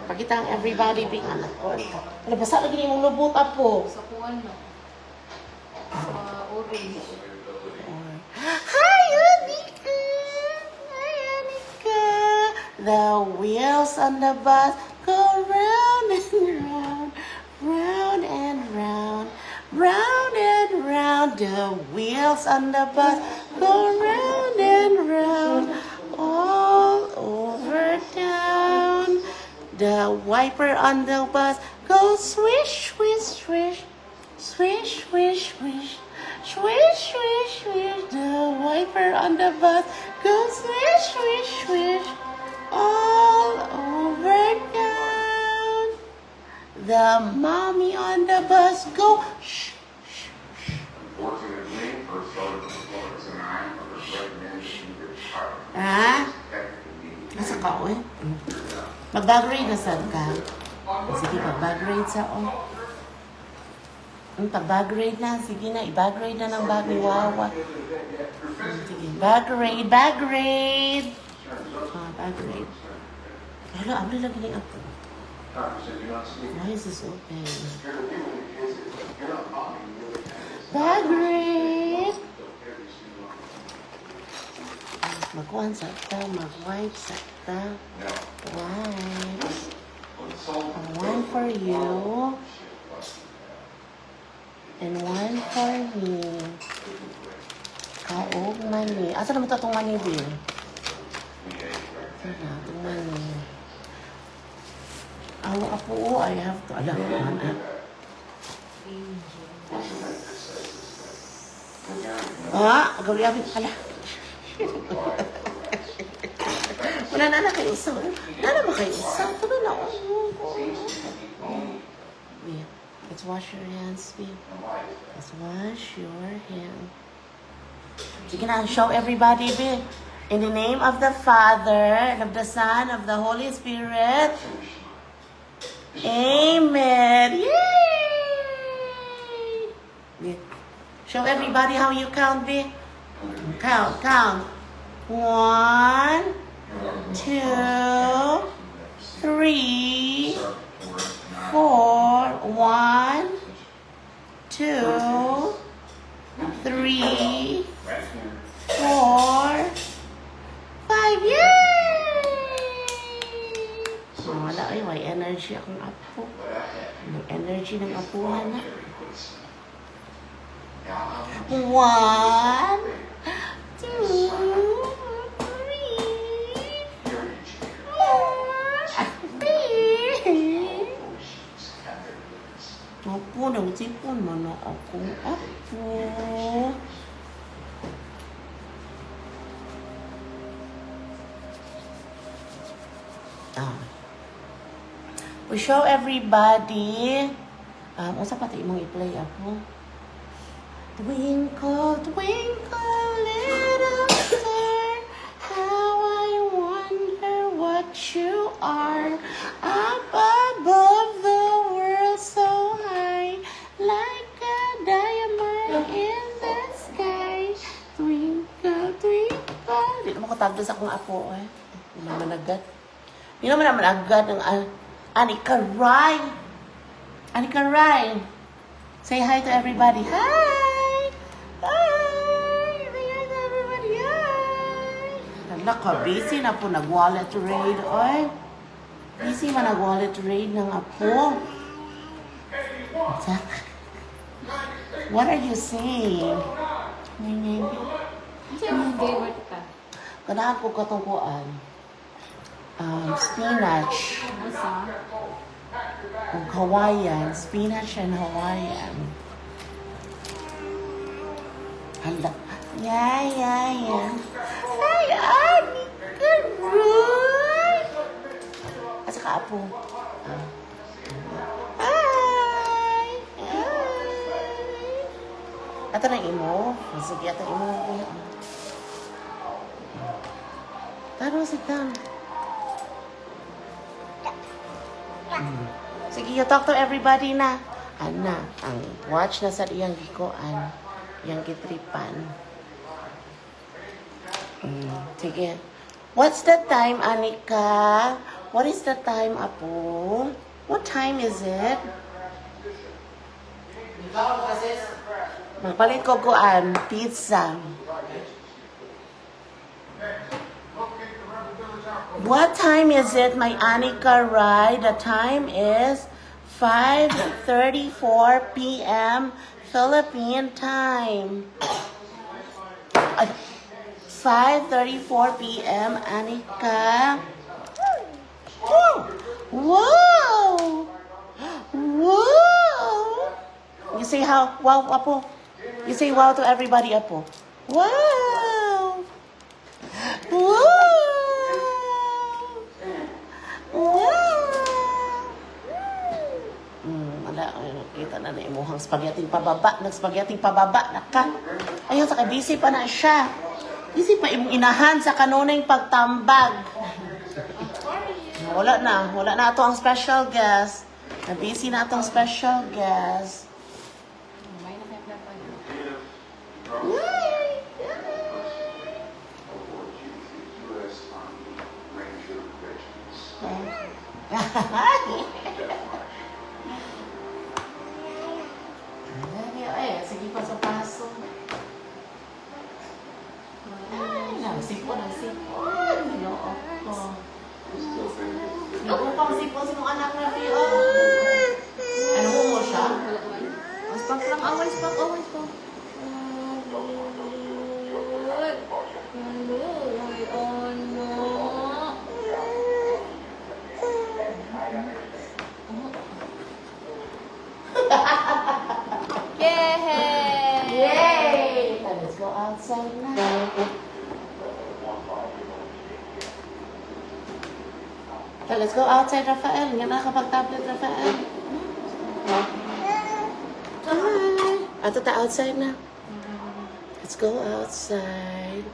Pakita ang everybody bing anak ko. Ano, basa lagi yung lubot po. Sa kuwan na. Sa orange. Hi, Anika! Hi, Anika! The wheels on the bus go round and round, round and round, round and round. The wheels on the bus go round and round, all over town. The wiper on the bus goes swish, swish, swish, swish, swish, swish. Swish, swish, swish, the wiper on the bus goes swish, swish, swish, all over town. The mommy on the bus go shh, shh, shh. Ah? Nasa ka, oy? Mag-bagrade na sad ka. Sige, mag-bagrade sa, pag-bagrade na. Sige na, i-bagrade na ng bag ni Wawa. Sige, bagrade. Bagrade! Hello, abli lagi ni ako. Why is this open? Bagrade! Magkuhan sa ta, mag-wipe sa ta. Wipe. One for you. And one for me. Kaog mani. Asa naman itong mani, Bill? Ito na, itong mani. Awa po, I have to. Alam ko man. Gawin abit. Ala. Wala na kayo isa. Wala na kayo isa. Ito na. Bill. Let's wash your hands, babe. Let's wash your hands. Sige na, show everybody, babe. In the name of the Father, and of the Son, of the Holy Spirit. Amen. Yay! Babe. Show everybody how you count, babe. Count. 1, 2, 3, 4, 1, 2, 3, 4, 5. Yay! Wala ay, may energy akong apo. May energy ng apuhan na. 1, 2, 3, 4, 5. Apo, nagtipon mo na akong apo. We show everybody. Usa pati imong i-play ako. Twinkle, twinkle, little star, how I wonder what you are. Up above the world so high, like a diamond in the sky. Twinkle, twinkle. Di naman ko tagdo sa akong apo, eh. Di naman agad. Di naman agad ng Anika Rai. Anika Rai. Say hi to everybody. Hi! Hi! Say hi to everybody. Hi! Hala ka, busy na po nag-wallet raid, oy. Busy man nag-wallet raid ng apo. What are you saying? Hindi mo favorite ka. Kanahan ko katungkuan. Spinach. Asa? Hawaiian. Spinach and Hawaiian. Hala. Yeah. Hi, Anika Roy! Asa ka, apo? Hi! Ato na imo. Sige, ato imo. Taro, sit down. Sige, you talk to everybody na. Ana, ang watch na sa iyang gikoan. Iyang gitripan. Sige. What's the time, Anika? What is the time, Apo? What time is it? Magpalit ko kuan, pizza. What time is it, my Anika Rai? The time is 5:34 p.m. Philippine time. 5:34 p.m. Anika. Wow! Wow! You say how? Wow, Apo. You say wow to everybody, Apo. Wow! Wow! Wala, kita na na imuhang spaghetti pababa. Nag-spaghetti pababa na ka. Ayun, saka busy pa na siya. Busy pa imong inahan sa kanunay pagtambag. Wala na ato ang special guest. Na-busy na atong special guest. May nakapagpapag. Sige pa sa paso. Ay, nagsipon. Niloo ko. Nagupang sipon sa mga anak na Fio. Ano mo siya? Spak lang, away, spak. Yay! Let's go outside now. Let's go outside, Rafael. Nga nakapag-tablet, Rafael. Hi. Ato ta outside na. Let's go outside.